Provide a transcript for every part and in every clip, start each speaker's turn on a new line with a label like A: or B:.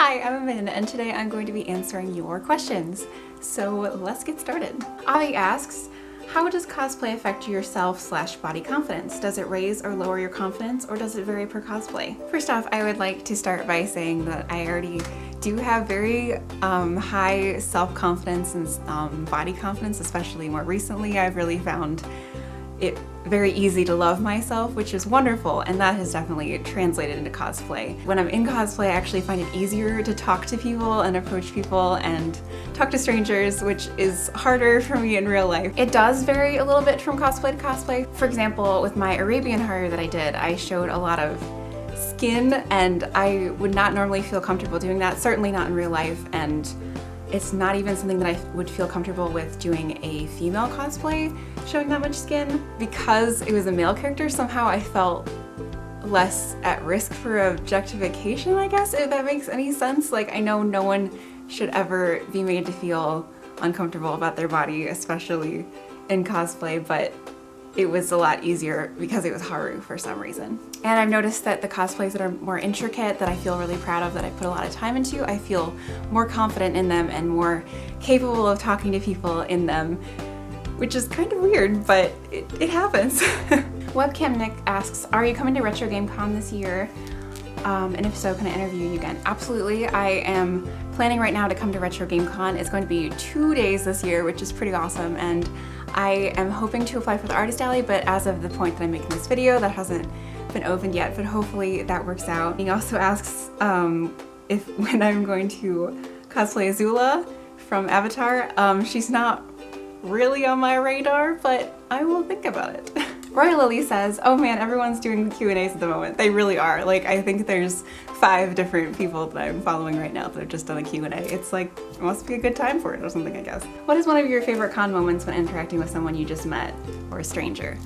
A: Hi, I'm Amyn, and today I'm going to be answering your questions. So let's get started. Avi asks, how does cosplay affect your self/body confidence? Does it raise or lower your confidence, or does it vary per cosplay? First off, I would like to start by saying that I already do have very high self-confidence and body confidence, especially more recently. I've really found it very easy to love myself, which is wonderful, and that has definitely translated into cosplay. When I'm in cosplay, I actually find it easier to talk to people and approach people and talk to strangers, which is harder for me in real life. It does vary a little bit from cosplay to cosplay. For example, with my Arabian horror that I did, I showed a lot of skin, and I would not normally feel comfortable doing that, certainly not in real life, and it's not even something that I would feel comfortable with doing a female cosplay, showing that much skin. Because it was a male character, somehow I felt less at risk for objectification, I guess, if that makes any sense. Like, I know no one should ever be made to feel uncomfortable about their body, especially in cosplay, but it was a lot easier because it was Haru for some reason. And I've noticed that the cosplays that are more intricate, that I feel really proud of, that I put a lot of time into, I feel more confident in them and more capable of talking to people in them, which is kind of weird, but it happens. Webcam Nick asks, are you coming to Retro Game Con this year? And if so, can I interview you again? Absolutely. I am planning right now to come to Retro Game Con. It's going to be 2 days this year, which is pretty awesome, and I am hoping to apply for the Artist Alley, but as of the point that I'm making this video, that hasn't been opened yet, but hopefully that works out. He also asks when I'm going to cosplay Azula from Avatar. She's not really on my radar, but I will think about it. Roy Lily says, oh man, everyone's doing Q&As at the moment. They really are. Like, I think there's 5 different people that I'm following right now that have just done a Q&A. It's like, it must be a good time for it or something, I guess. What is one of your favorite con moments when interacting with someone you just met or a stranger?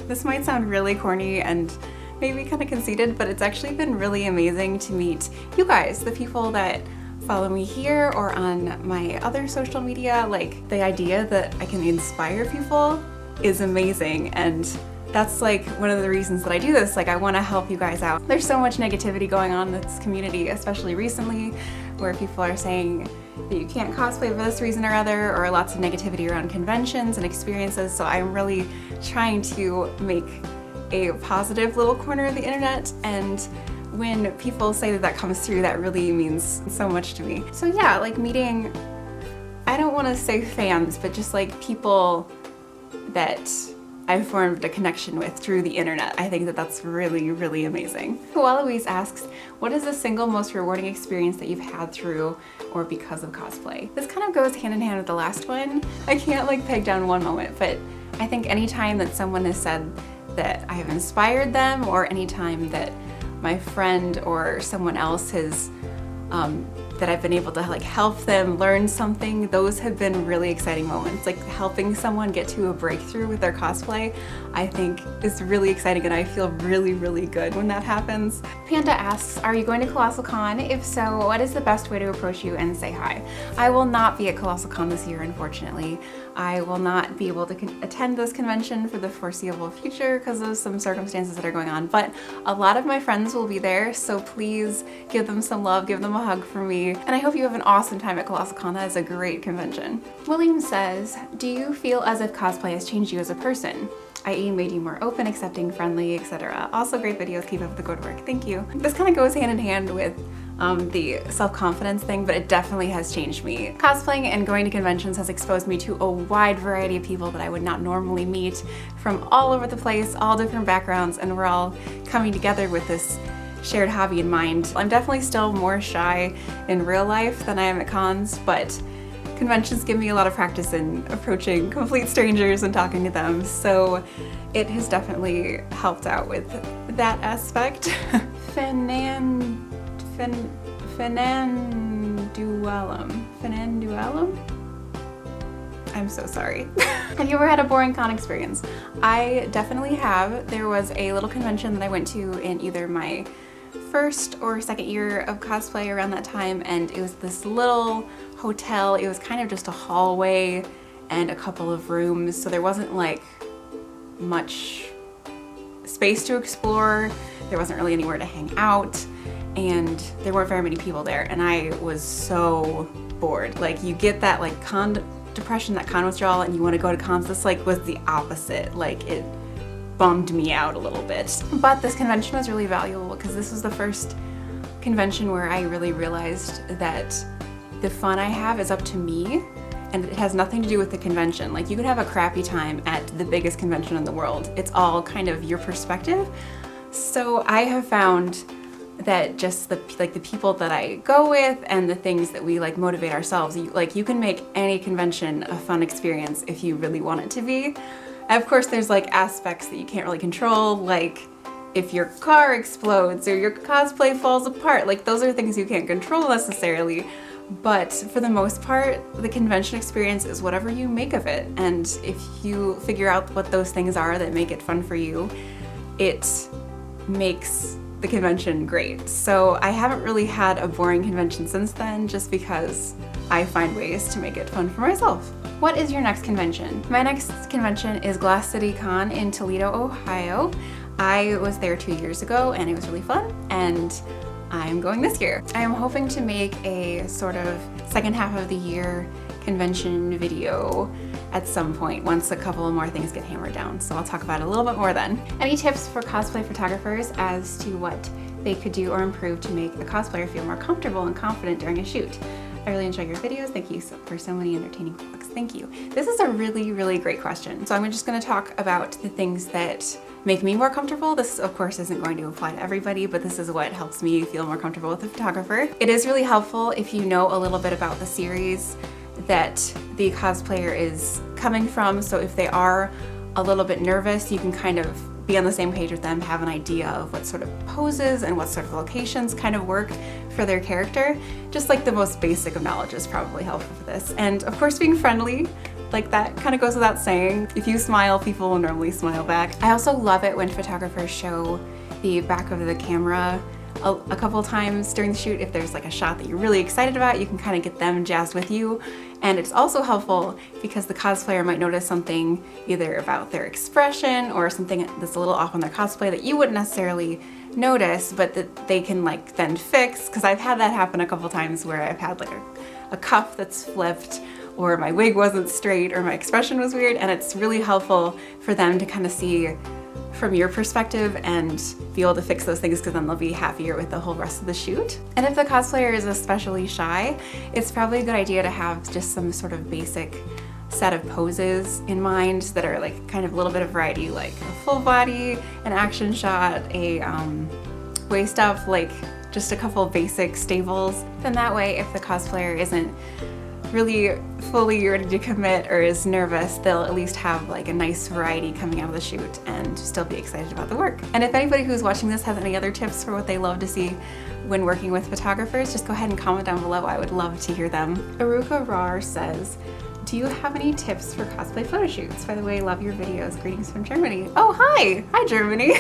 A: This might sound really corny and maybe kind of conceited, but it's actually been really amazing to meet you guys, the people that follow me here or on my other social media. Like, the idea that I can inspire people is amazing, and that's like one of the reasons that I do this. Like, I want to help you guys out. There's so much negativity going on in this community, especially recently, where people are saying that you can't cosplay for this reason or other, or lots of negativity around conventions and experiences. So I'm really trying to make a positive little corner of the internet, and when people say that that comes through, that really means so much to me. So yeah, like meeting, I don't want to say fans, but just like people that I've formed a connection with through the internet. I think that that's really, really amazing. Louise asks, what is the single most rewarding experience that you've had through or because of cosplay? This kind of goes hand in hand with the last one. I can't like peg down one moment, but I think anytime that someone has said that I have inspired them, or anytime that my friend or someone else has that I've been able to like help them learn something, those have been really exciting moments. Like, helping someone get to a breakthrough with their cosplay, I think is really exciting, and I feel really, really good when that happens. Panda asks, are you going to colossalcon? If so, what is the best way to approach you and say hi? I will not be at colossalcon this year, unfortunately. I will not be able to attend this convention for the foreseeable future because of some circumstances that are going on, but a lot of my friends will be there, so please give them some love, give them a hug for me, and I hope you have an awesome time at colossalcon. That is a great convention. William says, do you feel as if cosplay has changed you as a person? i.e. made you more open, accepting, friendly, etc. Also great videos, keep up the good work. Thank you. This kind of goes hand in hand with the self-confidence thing, but it definitely has changed me. Cosplaying and going to conventions has exposed me to a wide variety of people that I would not normally meet from all over the place, all different backgrounds, and we're all coming together with this shared hobby in mind. I'm definitely still more shy in real life than I am at cons, but conventions give me a lot of practice in approaching complete strangers and talking to them, so it has definitely helped out with that aspect. Fenandualum? I'm so sorry. Have you ever had a boring con experience? I definitely have. There was a little convention that I went to in either my first or second year of cosplay around that time, and it was this little hotel. It was kind of just a hallway and a couple of rooms, so there wasn't like much space to explore. There wasn't really anywhere to hang out, and there weren't very many people there, and I was so bored. Like, you get that like con depression, that con withdrawal, and you want to go to cons. This like was the opposite. Like, it bummed me out a little bit. But this convention was really valuable because this was the first convention where I really realized that the fun I have is up to me, and it has nothing to do with the convention. Like, you could have a crappy time at the biggest convention in the world. It's all kind of your perspective. So I have found that just the people that I go with and the things that we like motivate ourselves, you can make any convention a fun experience if you really want it to be. And of course, there's like aspects that you can't really control, like if your car explodes or your cosplay falls apart. Like, those are things you can't control necessarily. But for the most part, the convention experience is whatever you make of it. And if you figure out what those things are that make it fun for you, it makes the convention great. So I haven't really had a boring convention since then, just because I find ways to make it fun for myself. What is your next convention? My next convention is Glass City Con in Toledo, Ohio. I was there 2 years ago and it was really fun, and I'm going this year. I am hoping to make a sort of second half of the year convention video at some point once a couple more things get hammered down. So I'll talk about it a little bit more then. Any tips for cosplay photographers as to what they could do or improve to make a cosplayer feel more comfortable and confident during a shoot? I really enjoy your videos. Thank you for so many entertaining vlogs. Thank you. This is a really, really great question. So I'm just gonna talk about the things that make me more comfortable. This, of course, isn't going to apply to everybody, but this is what helps me feel more comfortable with a photographer. It is really helpful if you know a little bit about the series that the cosplayer is coming from. So if they are a little bit nervous, you can kind of be on the same page with them, have an idea of what sort of poses and what sort of locations kind of work for their character. Just like the most basic of knowledge is probably helpful for this. And of course, being friendly, like that kind of goes without saying. If you smile, people will normally smile back. I also love it when photographers show the back of the camera a couple times during the shoot. If there's like a shot that you're really excited about, you can kind of get them jazzed with you. And it's also helpful because the cosplayer might notice something either about their expression or something that's a little off on their cosplay that you wouldn't necessarily notice, but that they can like then fix. Because I've had that happen a couple times where I've had like a cuff that's flipped, or my wig wasn't straight, or my expression was weird, and it's really helpful for them to kind of see from your perspective and be able to fix those things, because then they'll be happier with the whole rest of the shoot. And if the cosplayer is especially shy, it's probably a good idea to have just some sort of basic set of poses in mind that are like kind of a little bit of variety, like a full body, an action shot, a waist up, like just a couple basic staples. Then that way, if the cosplayer isn't really fully ready to commit or is nervous, they'll at least have like a nice variety coming out of the shoot and still be excited about the work. And if anybody who's watching this has any other tips for what they love to see when working with photographers, just go ahead and comment down below. I would love to hear them. Aruka Rar says, do you have any tips for cosplay photo shoots? By the way, love your videos. Greetings from Germany. Oh, hi! Hi, Germany!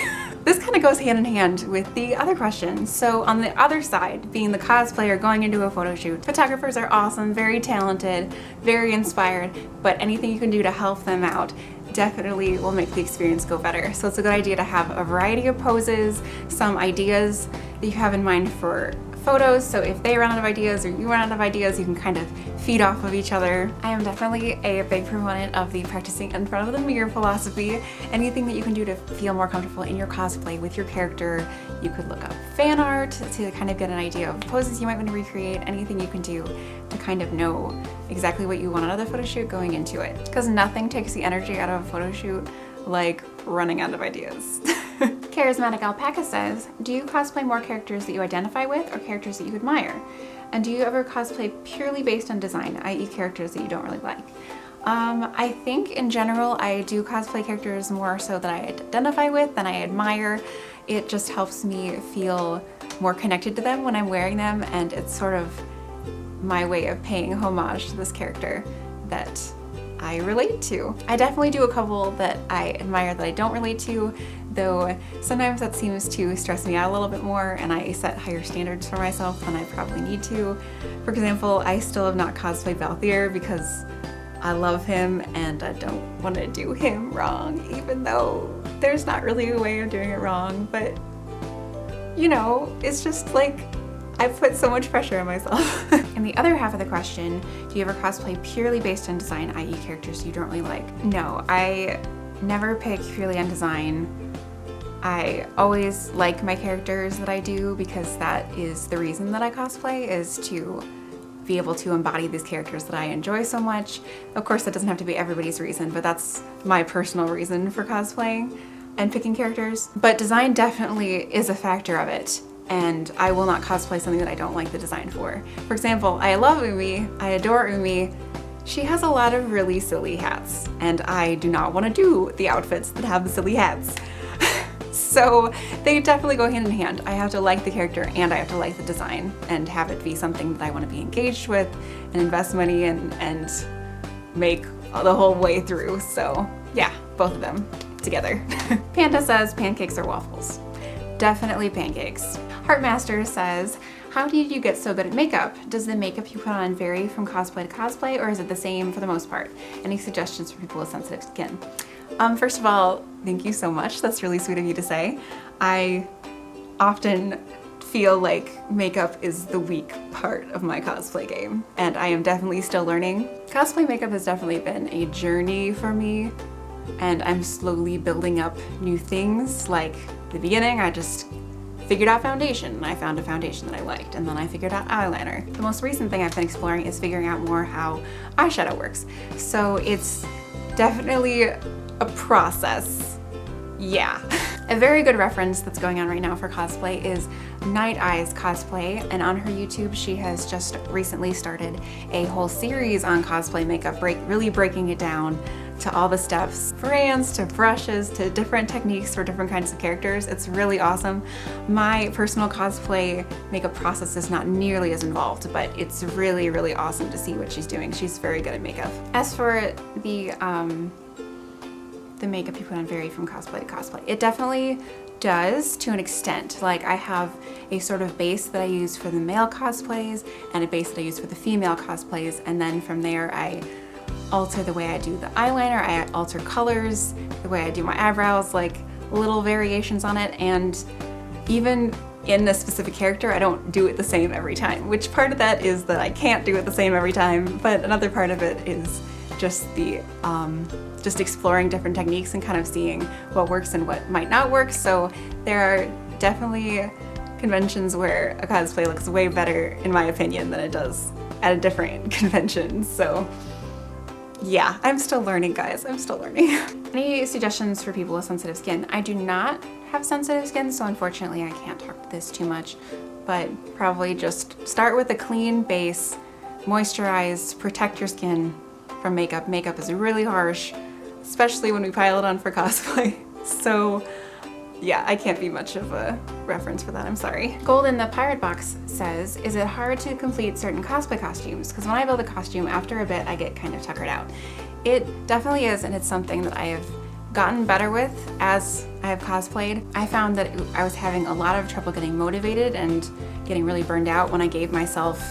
A: This kind of goes hand in hand with the other question. So on the other side, being the cosplayer going into a photo shoot, photographers are awesome, very talented, very inspired, but anything you can do to help them out definitely will make the experience go better. So it's a good idea to have a variety of poses, some ideas that you have in mind for photos, so if they run out of ideas or you run out of ideas, you can kind of feed off of each other. I am definitely a big proponent of the practicing in front of the mirror philosophy. Anything that you can do to feel more comfortable in your cosplay with your character. You could look up fan art to kind of get an idea of poses you might want to recreate, anything you can do to kind of know exactly what you want out of the photo shoot going into it. Because nothing takes the energy out of a photo shoot like running out of ideas. Charismatic Alpaca says, do you cosplay more characters that you identify with or characters that you admire? And do you ever cosplay purely based on design, i.e. characters that you don't really like? I think in general I do cosplay characters more so that I identify with than I admire. It just helps me feel more connected to them when I'm wearing them, and it's sort of my way of paying homage to this character that I relate to. I definitely do a couple that I admire that I don't relate to, though sometimes that seems to stress me out a little bit more and I set higher standards for myself than I probably need to. For example, I still have not cosplayed Valthier because I love him and I don't want to do him wrong, even though there's not really a way of doing it wrong, but you know, it's just like, I put so much pressure on myself. And the other half of the question, do you ever cosplay purely based on design, i.e. characters you don't really like? No, I never pick purely on design. I always like my characters that I do because that is the reason that I cosplay, is to be able to embody these characters that I enjoy so much. Of course, that doesn't have to be everybody's reason, but that's my personal reason for cosplaying and picking characters. But design definitely is a factor of it, and I will not cosplay something that I don't like the design for. For example, I love Umi, I adore Umi. She has a lot of really silly hats, and I do not want to do the outfits that have the silly hats. So they definitely go hand in hand. I have to like the character and I have to like the design and have it be something that I want to be engaged with and invest money in and make the whole way through. So yeah, both of them together. Panda says pancakes or waffles. Definitely pancakes. Heartmaster says, how did you get so good at makeup? Does the makeup you put on vary from cosplay to cosplay, or is it the same for the most part? Any suggestions for people with sensitive skin? First of all, thank you so much. That's really sweet of you to say. I often feel like makeup is the weak part of my cosplay game, and I am definitely still learning. Cosplay makeup has definitely been a journey for me, and I'm slowly building up new things. Like the beginning, I just figured out foundation, and I found a foundation that I liked, and then I figured out eyeliner. The most recent thing I've been exploring is figuring out more how eyeshadow works. So it's definitely a process. Yeah. A very good reference that's going on right now for cosplay is Night Eyes Cosplay, and on her YouTube she has just recently started a whole series on cosplay makeup, really breaking it down to all the steps, brands to brushes to different techniques for different kinds of characters. It's really awesome. My personal cosplay makeup process is not nearly as involved, but it's really, really awesome to see what she's doing. She's very good at makeup. As for the makeup you put on vary from cosplay to cosplay, it definitely does to an extent. Like I have a sort of base that I use for the male cosplays and a base that I use for the female cosplays, and then from there I alter the way I do the eyeliner, I alter colors, the way I do my eyebrows, like little variations on it. And even in a specific character, I don't do it the same every time, which part of that is that I can't do it the same every time, but another part of it is just the just exploring different techniques and kind of seeing what works and what might not work. So there are definitely conventions where a cosplay looks way better, in my opinion, than it does at a different convention. So yeah, I'm still learning, guys. I'm still learning. Any suggestions for people with sensitive skin? I do not have sensitive skin, so unfortunately I can't talk to this too much, but probably just start with a clean base, moisturize, protect your skin from makeup. Makeup is really harsh, especially when we pile it on for cosplay. So yeah, I can't be much of a reference for that, I'm sorry. Golden the Pirate Box says, is it hard to complete certain cosplay costumes? Because when I build a costume, after a bit I get kind of tuckered out. It definitely is, and it's something that I have gotten better with as I have cosplayed. I found that I was having a lot of trouble getting motivated and getting really burned out when I gave myself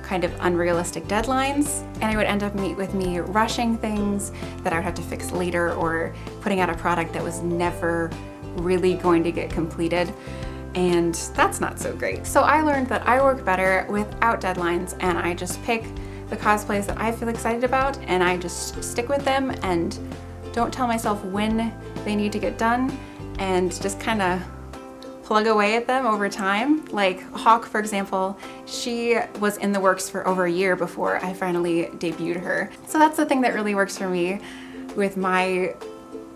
A: kind of unrealistic deadlines, and it would end up with me rushing things that I would have to fix later, or putting out a product that was never really going to get completed, and that's not so great. So I learned that I work better without deadlines, and I just pick the cosplays that I feel excited about and I just stick with them and don't tell myself when they need to get done, and just kind of plug away at them over time. Like Hawk, for example, she was in the works for over a year before I finally debuted her. So that's the thing that really works for me with my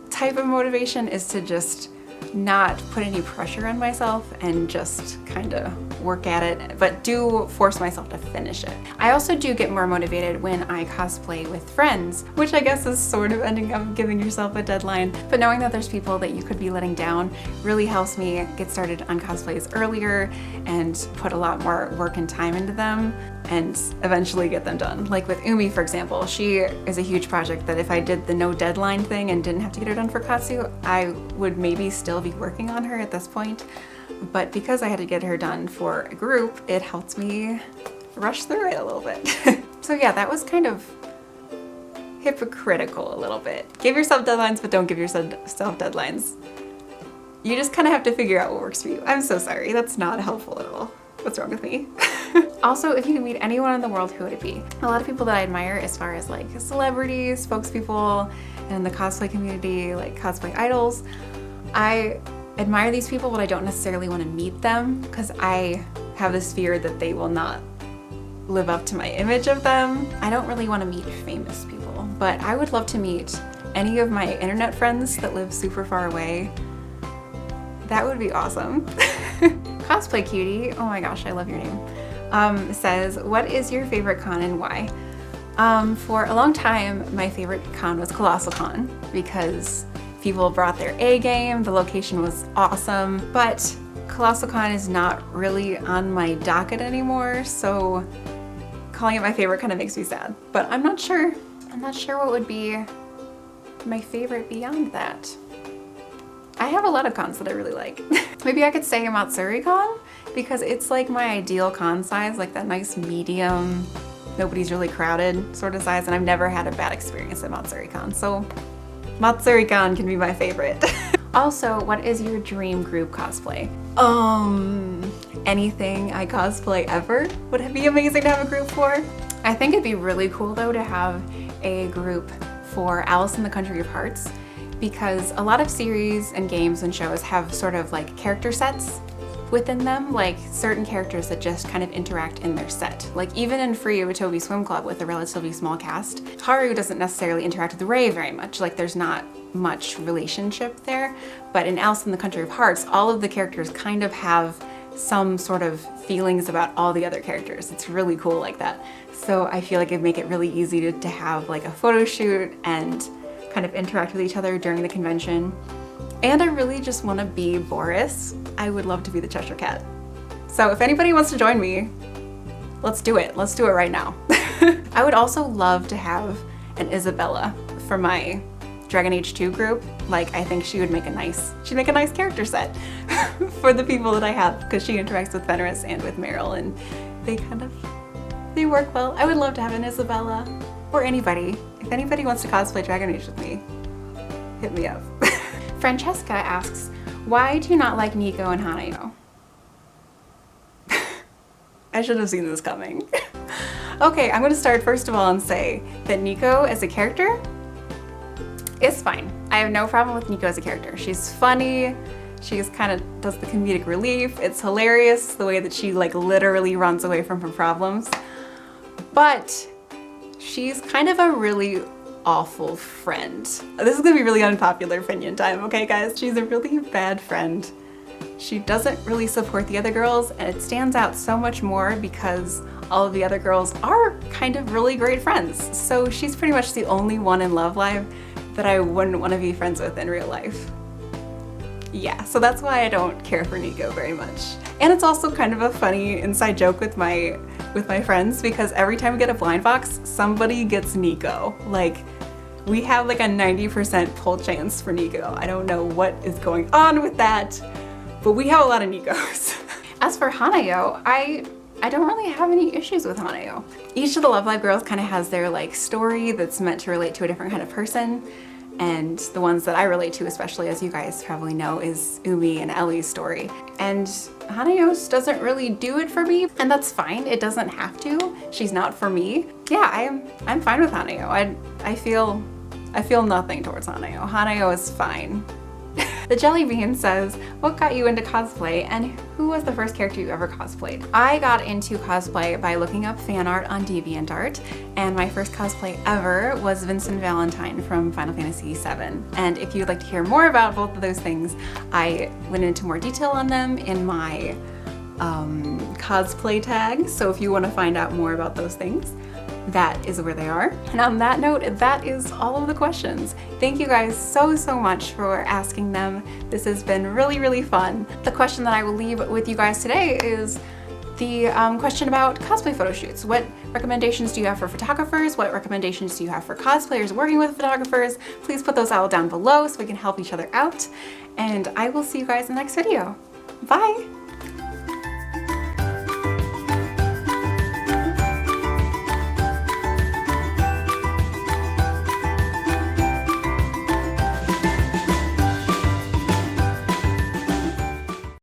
A: type of motivation, is to just not put any pressure on myself and just kind of work at it, but do force myself to finish it. I also do get more motivated when I cosplay with friends, which I guess is sort of ending up giving yourself a deadline, but knowing that there's people that you could be letting down really helps me get started on cosplays earlier and put a lot more work and time into them and eventually get them done. Like with Umi, for example, she is a huge project that if I did the no deadline thing and didn't have to get her done for Katsu, I would maybe still be working on her at this point. But because I had to get her done for a group, it helped me rush through it a little bit. So yeah, that was kind of hypocritical a little bit. Give yourself deadlines, but don't give yourself deadlines. You just kind of have to figure out what works for you. I'm so sorry, that's not helpful at all. What's wrong with me? Also, if you could meet anyone in the world, who would it be? A lot of people that I admire as far as like celebrities, spokespeople, and the cosplay community, like cosplay idols. I admire these people, but I don't necessarily want to meet them because I have this fear that they will not live up to my image of them. I don't really want to meet famous people, but I would love to meet any of my internet friends that live super far away. That would be awesome. Cosplay Cutie, oh my gosh, I love your name, says, what is your favorite con and why? For a long time, my favorite con was colossalcon because people brought their A game, the location was awesome, but colossalcon is not really on my docket anymore, so calling it my favorite kind of makes me sad. But I'm not sure what would be my favorite beyond that. I have a lot of cons that I really like. Maybe I could say Matsuri-con because it's like my ideal con size, like that nice medium, nobody's really crowded sort of size, and I've never had a bad experience at Matsuri-con, so Matsuri-con can be my favorite. Also, what is your dream group cosplay? Anything I cosplay ever would be amazing to have a group for. I think it'd be really cool though to have a group for Alice in the Country of Hearts, because a lot of series and games and shows have sort of like character sets within them, like certain characters that just kind of interact in their set. Like even in Free Itobi Swim Club with a relatively small cast, Haru doesn't necessarily interact with Rei very much, like there's not much relationship there. But in Alice in the Country of Hearts, all of the characters kind of have some sort of feelings about all the other characters. It's really cool like that. So I feel like it'd make it really easy to have like a photo shoot and kind of interact with each other during the convention. And I really just want to be Boris. I would love to be the Cheshire Cat. So if anybody wants to join me, let's do it. Let's do it right now. I would also love to have an Isabella for my Dragon Age 2 group. Like I think she'd make a nice character set for the people that I have, because she interacts with Fenris and with Meryl and they work well. I would love to have an Isabella or anybody. If anybody wants to cosplay Dragon Age with me, hit me up. Francesca asks, why do you not like Nico and Hanayo? I should have seen this coming. Okay, I'm gonna start first of all and say that Nico as a character is fine. I have no problem with Nico as a character. She's funny, she kind of does the comedic relief, it's hilarious the way that she like literally runs away from her problems. But she's kind of a really awful friend. This is gonna be really unpopular opinion time, okay guys? She's a really bad friend. She doesn't really support the other girls, and it stands out so much more because all of the other girls are kind of really great friends. So she's pretty much the only one in Love Live that I wouldn't want to be friends with in real life. Yeah, so that's why I don't care for Nico very much. And it's also kind of a funny inside joke with my friends, because every time we get a blind box, somebody gets Nico. Like, we have like a 90% pull chance for Nico. I don't know what is going on with that, but we have a lot of Nikos. As for Hanayo, I don't really have any issues with Hanayo. Each of the Love Live girls kind of has their like story that's meant to relate to a different kind of person. And the ones that I relate to, especially as you guys probably know, is Umi and Ellie's story. And Hanayo's doesn't really do it for me, and that's fine. It doesn't have to. She's not for me. Yeah, I'm fine with Hanayo. I feel nothing towards Hanayo. Hanayo is fine. The Jelly Bean says, what got you into cosplay and who was the first character you ever cosplayed? I got into cosplay by looking up fan art on DeviantArt, and my first cosplay ever was Vincent Valentine from Final Fantasy VII. And if you'd like to hear more about both of those things, I went into more detail on them in my cosplay tag. So if you want to find out more about those things, that is where they are. And on that note, that is all of the questions. Thank you guys so much for asking them. This has been really, really fun. The question that I will leave with you guys today is the question about cosplay photo shoots. What recommendations do you have for photographers? What recommendations do you have for cosplayers working with photographers? Please put those all down below so we can help each other out. And I will see you guys in the next video. Bye!